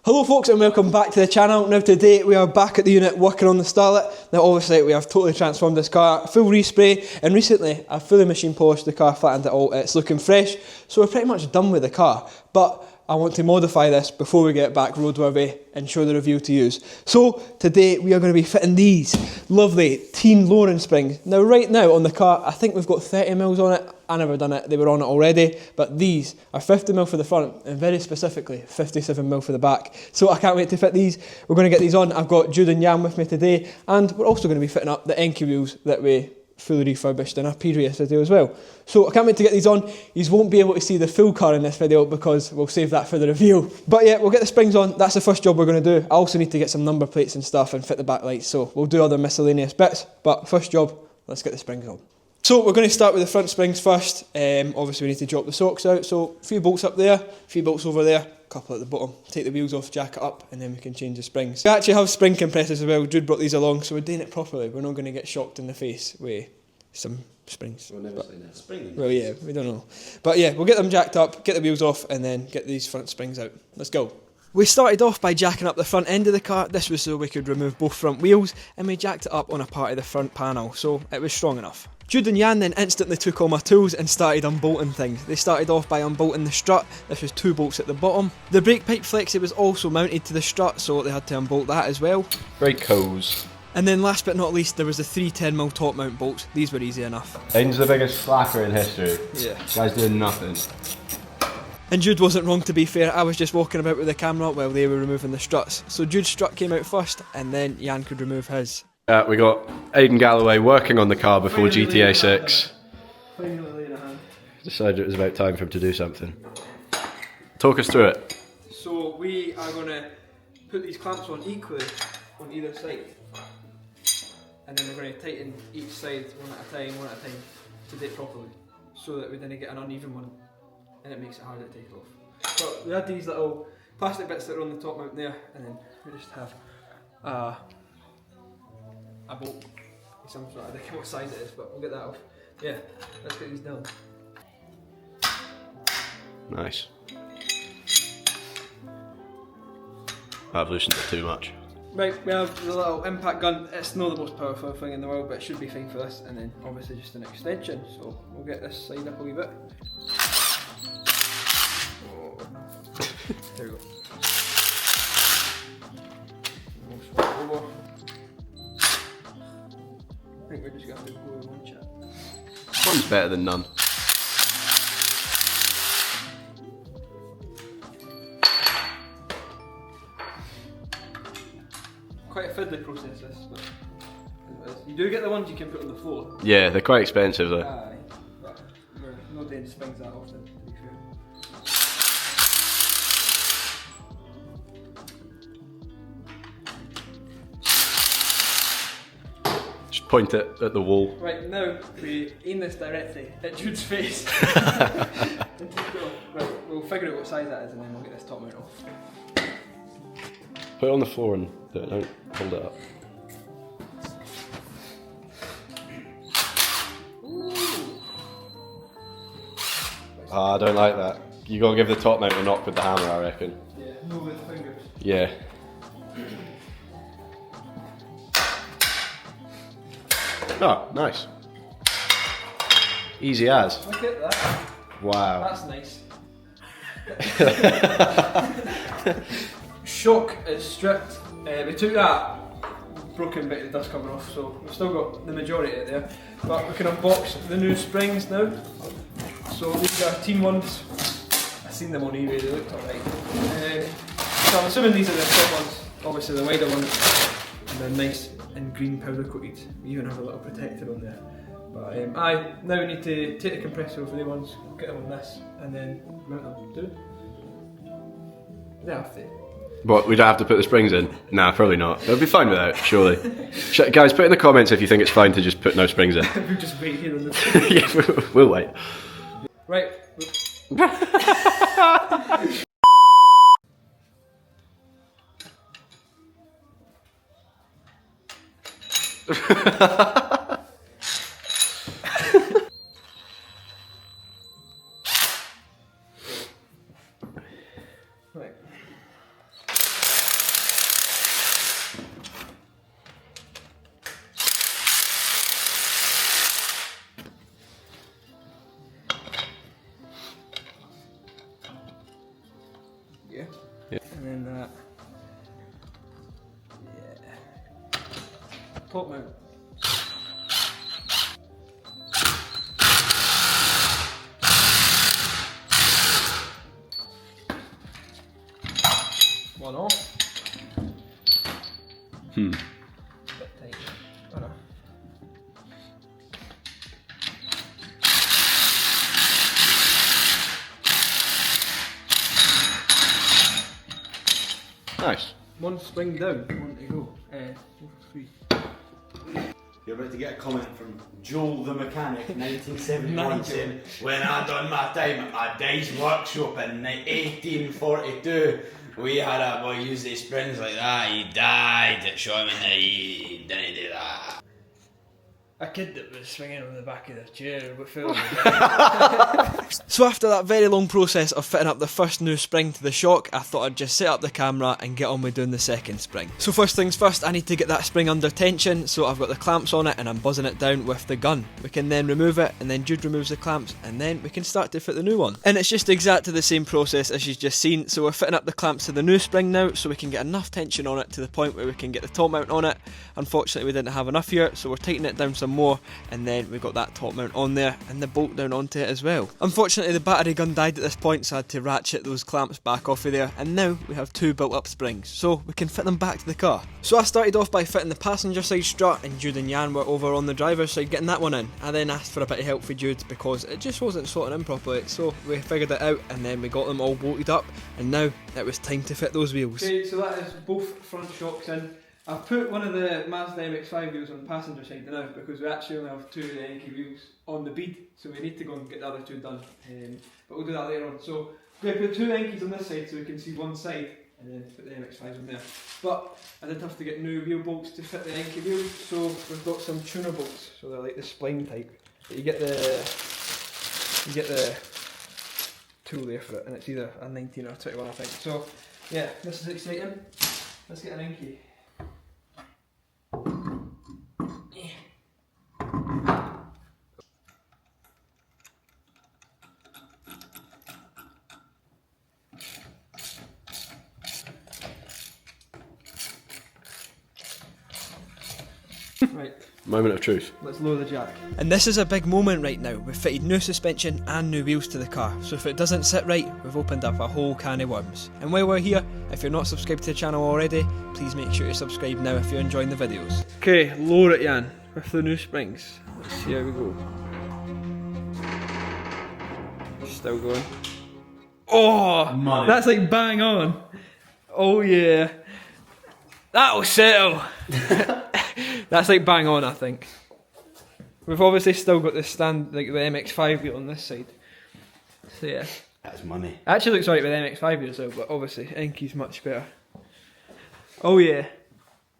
Hello folks and welcome back to the channel. Now today we are back at the unit working on the Starlet. Now obviously we have totally transformed this car, full respray, and recently I've fully machine polished the car, flattened it all, it's looking fresh, so we're pretty much done with the car. But I want to modify this before we get back roadworthy and show the review to use. So today we are going to be fitting these lovely teen lowering springs. Now right now on the car I think we've got 30mm on it. I never done it, they were on it already, but these are 50mm for the front and very specifically 57mm for the back. So I can't wait to fit these. We're going to get these on. I've got Jude and Jan with me today, and we're also going to be fitting up the enkei wheels that we fully refurbished in our previous video as well. So I can't wait to get these on. You won't be able to see the full car in this video because we'll save that for the review. But yeah, we'll get the springs on. That's the first job we're going to do. I also need to get some number plates and stuff and fit the back lights, so we'll do other miscellaneous bits. But first job, let's get the springs on. So we're going to start with the front springs first. Obviously we need to drop the socks out, so a few bolts up there, a few bolts over there, a couple at the bottom. Take the wheels off, jack it up, and then we can change the springs. We actually have spring compressors as well. Jude brought these along, so we're doing it properly. We're not going to get shocked in the face with some springs. We'll never say never. Springs? Well yeah, we don't know. But yeah, we'll get them jacked up, get the wheels off, and then get these front springs out. Let's go. We started off by jacking up the front end of the car. This was so we could remove both front wheels, and we jacked it up on a part of the front panel, so it was strong enough. Jude and Jan then instantly took all my tools and started unbolting things. They started off by unbolting the strut. This was 2 bolts at the bottom. The brake pipe flexi was also mounted to the strut, so they had to unbolt that as well. Brake hose. And then last but not least, there was the 3 10mm top mount bolts. These were easy enough. Aiden's the biggest slacker in history. Yeah. This guy's doing nothing. And Jude wasn't wrong, to be fair. I was just walking about with the camera while they were removing the struts. So Jude's strut came out first, and then Jan could remove his. We got Aiden Galloway working on the car before GTA 6. Decided it was about time for him to do something. Talk us through it. So we are going to put these clamps on equally on either side. And then we're going to tighten each side one at a time, to do it properly. So that we didn't get an uneven one. And it makes it harder to take off. But we had these little plastic bits that are on the top mount there, and then we just have a bolt, some sort of, I don't know what size it is, but we'll get that off. Yeah, let's get these done. Nice. I've loosened it too much. Right, we have the little impact gun. It's not the most powerful thing in the world, but it should be fine for this, and then obviously just an extension, so we'll get this side up a wee bit. There we go. We'll swap over. I think we're just going to have to go with one chat. One's better than none. Quite a fiddly process this, but you do get the ones you can put on the floor. Yeah, they're quite expensive though. Aye, but we're not doing springs that often, to be fair. Just point it at the wall. Right, now we aim this directly at Jude's face. And just go. Right, we'll figure out what size that is and then we'll get this top mount off. Put it on the floor and don't hold it up. Ah, I don't like that. You gotta give the top mount a knock with the hammer, I reckon. Yeah, no with the fingers. Yeah. Oh, nice. Easy as. Look at that. Wow. That's nice. Shock is stripped. We took that broken bit of the dust cover off, so we've still got the majority of it there. But we can unbox the new springs now. So these are Team ones. I've seen them on eBay, they looked alright. So I'm assuming these are the top ones, obviously the wider ones. And they're nice and green powder coated. We even have a little protector on there. But now we need to take the compressor off of the ones, get them on this, and then mount them. Do it? They have to. What, we don't have to put the springs in? Nah, probably not. It'll be fine without, surely. Guys, put in the comments if you think it's fine to just put no springs in. We'll just wait here on the Yeah, we'll wait. Right. Right. then that. Yeah. Top mount. One off. Bit tight. Oh no. Nice. One spring down, one to go. 3. You're about to get a comment from Joel the Mechanic, 1971, Nigel. saying, when I done my time at my dad's workshop in 1842, we had a boy use these springs like that, he died at showing that he didn't do that. A kid that was swinging on the back of the chair with Phil. So after that very long process of fitting up the first new spring to the shock, I thought I'd just set up the camera and get on with doing the second spring. So first things first, I need to get that spring under tension, so I've got the clamps on it and I'm buzzing it down with the gun. We can then remove it, and then Jude removes the clamps, and then we can start to fit the new one. And it's just exactly the same process as you've just seen, so we're fitting up the clamps to the new spring now, so we can get enough tension on it to the point where we can get the top mount on it. Unfortunately we didn't have enough here, so we're tightening it down some more, and then we got that top mount on there and the bolt down onto it as well. Unfortunately the battery gun died at this point, so I had to ratchet those clamps back off of there, and now we have 2 built up springs, so we can fit them back to the car. So I started off by fitting the passenger side strut, and Jude and Jan were over on the driver's side getting that one in. I then asked for a bit of help for Jude because it just wasn't sorting in properly, so we figured it out and then we got them all bolted up, and now it was time to fit those wheels. Okay, so that is both front shocks in. I've put one of the Mazda MX-5 wheels on the passenger side now because we actually only have 2 of the enkei wheels on the bead, so we need to go and get the other 2 done, but we'll do that later on. So we're going to put 2 enkeis on this side so we can see one side, and then put the MX-5s on there. But I did have to get new wheel bolts to fit the enkei wheels, so we've got some tuner bolts, so they're like the spline type. But you get the tool there for it, and it's either a 19 or a 21 I think. So yeah, this is exciting. Let's get an enkei. Right. Moment of truth. Let's lower the jack. And this is a big moment right now. We've fitted new suspension and new wheels to the car, so if it doesn't sit right, we've opened up a whole can of worms. And while we're here, if you're not subscribed to the channel already, please make sure you subscribe now if you're enjoying the videos. Okay, lower it, Jan, with the new springs. Let's see how we go. Still going. Oh, Money. That's like bang on. Oh yeah. That'll settle. That's like bang on, I think. We've obviously still got the stand, like the MX-5 wheel on this side. So yeah. That's money. Actually looks alright with the MX-5 wheel as well, but obviously enkei's much better. Oh yeah.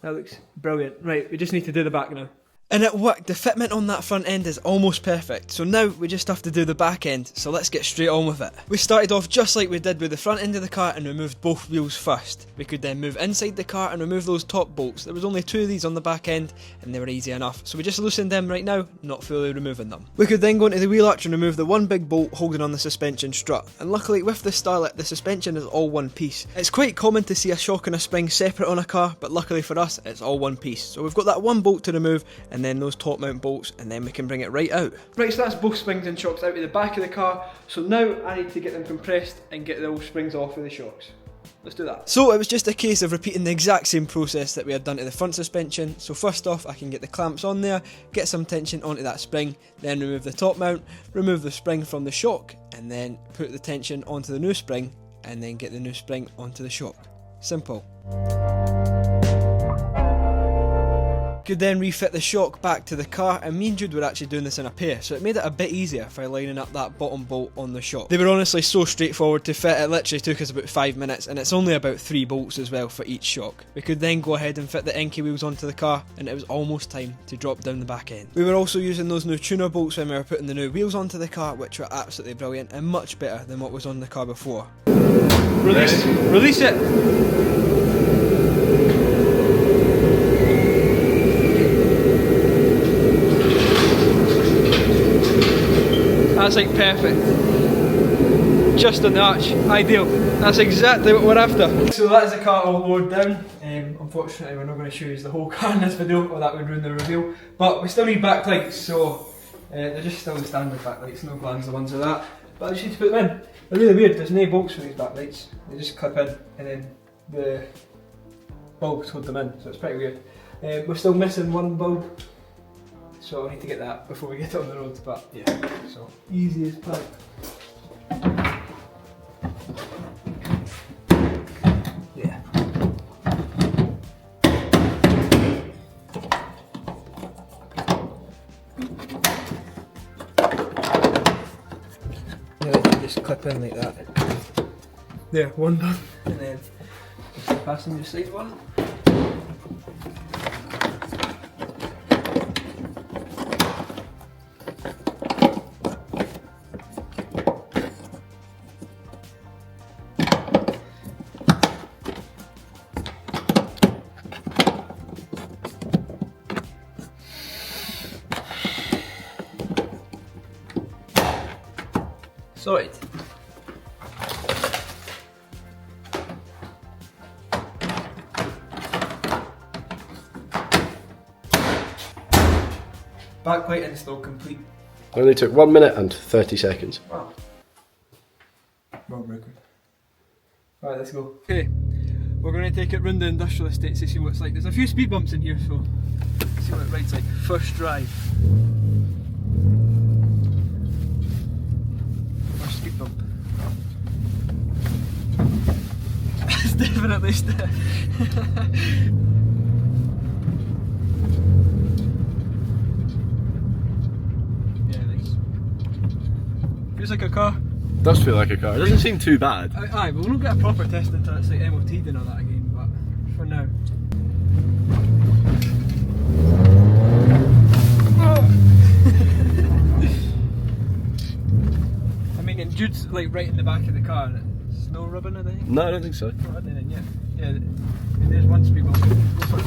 That looks brilliant. Right, we just need to do the back now. And it worked, the fitment on that front end is almost perfect, so now we just have to do the back end, so let's get straight on with it. We started off just like we did with the front end of the car and removed both wheels first. We could then move inside the car and remove those top bolts. There was only 2 of these on the back end and they were easy enough, so we just loosened them right now, not fully removing them. We could then go into the wheel arch and remove the one big bolt holding on the suspension strut, and luckily with the Starlet the suspension is all one piece. It's quite common to see a shock and a spring separate on a car, but luckily for us it's all one piece. So we've got that one bolt to remove and then those top mount bolts, and then we can bring it right out. Right, so that's both springs and shocks out of the back of the car, so now I need to get them compressed and get the old springs off of the shocks. Let's do that. So it was just a case of repeating the exact same process that we had done to the front suspension. So first off, I can get the clamps on there, get some tension onto that spring, then remove the top mount, remove the spring from the shock, and then put the tension onto the new spring, and then get the new spring onto the shock. Simple. Could then refit the shock back to the car, and me and Jude were actually doing this in a pair, so it made it a bit easier for lining up that bottom bolt on the shock. They were honestly so straightforward to fit, it literally took us about 5 minutes, and it's only about 3 bolts as well for each shock. We could then go ahead and fit the enkei wheels onto the car, and it was almost time to drop down the back end. We were also using those new tuner bolts when we were putting the new wheels onto the car, which were absolutely brilliant and much better than what was on the car before. Release it! That's like perfect. just on the arch. Ideal. That's exactly what we're after. So that is the car all lowered down. Unfortunately we're not going to show you the whole car in this video, or that would ruin the reveal. But we still need backlights, so they're just still the standard backlights, no glands, the ones of that. But I just need to put them in. They're really weird, there's no bolts for these backlights. They just clip in and then the bulbs hold them in, so it's pretty weird. We're still missing one bulb, so I need to get that before we get it on the road, but yeah, so easy as pie. Yeah. Yeah, they can just clip in like that. There, one done, and then the passenger side one. Sorted. Backlight install complete. Only took 1 minute and 30 seconds. Wow. World record. Right, let's go. Okay, we're going to take it round the industrial estate to see what it's like. There's a few speed bumps in here, so let's see what it rides like. First drive. First speed bump. It's definitely stiff. Feels like a car. Does feel like a car. It doesn't seem too bad. Aye, but we'll not get a proper test until it's like MOT'd and all that again, but for now. I mean, and Jude's like right in the back of the car, and it's no rubbing it in. No, I don't think so. Not in yet. Yeah, and there's one speed bump. Go for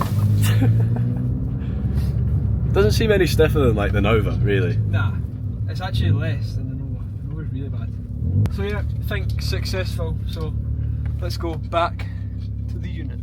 it. Doesn't seem any stiffer than like the Nova, really. Nah, it's actually less than the Nova. The Nova's really bad. So yeah, I think successful, so let's go back to the unit.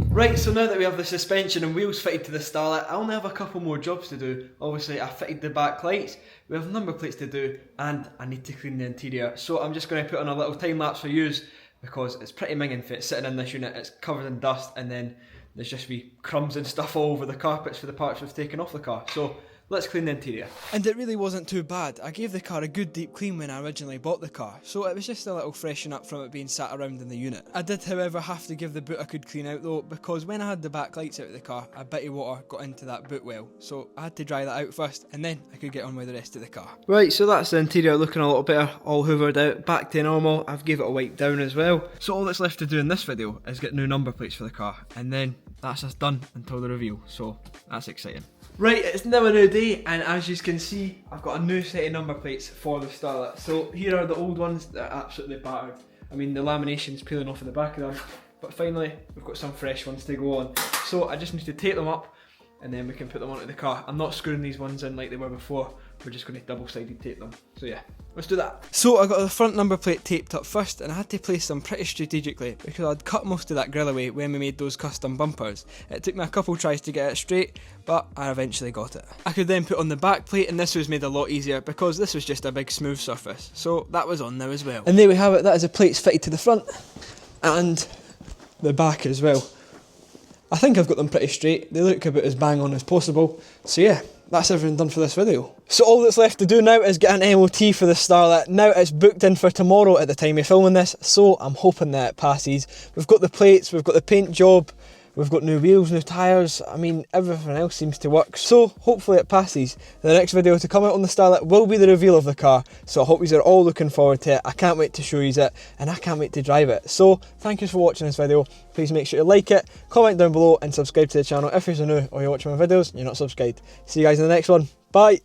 Right, so now that we have the suspension and wheels fitted to the Starlet, I only have a couple more jobs to do. Obviously I fitted the back lights, we have number plates to do, and I need to clean the interior. So I'm just going to put on a little time lapse for yous, because it's pretty minging fit sitting in this unit. It's covered in dust, and then there's just wee crumbs and stuff all over the carpets for the parts we've taken off the car. So let's clean the interior. And it really wasn't too bad. I gave the car a good deep clean when I originally bought the car, so it was just a little freshen up from it being sat around in the unit. I did however have to give the boot a good clean out though, because when I had the back lights out of the car, a bit of water got into that boot well, so I had to dry that out first, and then I could get on with the rest of the car. Right, so that's the interior looking a little better, all hoovered out, back to normal. I've gave it a wipe down as well. So all that's left to do in this video is get new number plates for the car, and then that's us done until the reveal, so that's exciting. Right, it's now a new day, and as you can see, I've got a new set of number plates for the Starlet. So here are the old ones that are absolutely battered. I mean, the lamination's peeling off in the back of them, but finally we've got some fresh ones to go on. So I just need to tape them up, and then we can put them onto the car. I'm not screwing these ones in like they were before, we're just going to double-sided tape them. So yeah, let's do that. So I got the front number plate taped up first, and I had to place them pretty strategically because I'd cut most of that grill away when we made those custom bumpers. It took me a couple tries to get it straight, but I eventually got it. I could then put on the back plate, and this was made a lot easier because this was just a big smooth surface, so that was on now as well. And there we have it, that is the plates fitted to the front and the back as well. I think I've got them pretty straight, they look about as bang on as possible, so yeah, that's everything done for this video. So all that's left to do now is get an MOT for the Starlet. Now it's booked in for tomorrow at the time of filming this, so I'm hoping that it passes. We've got the plates, we've got the paint job, we've got new wheels, new tyres, I mean everything else seems to work, so hopefully it passes. The next video to come out on the Starlet will be the reveal of the car, so I hope you are all looking forward to it. I can't wait to show you it, and I can't wait to drive it. So thank you for watching this video, please make sure you like it, comment down below and subscribe to the channel if you're new or you're watching my videos and you're not subscribed. See you guys in the next one, bye!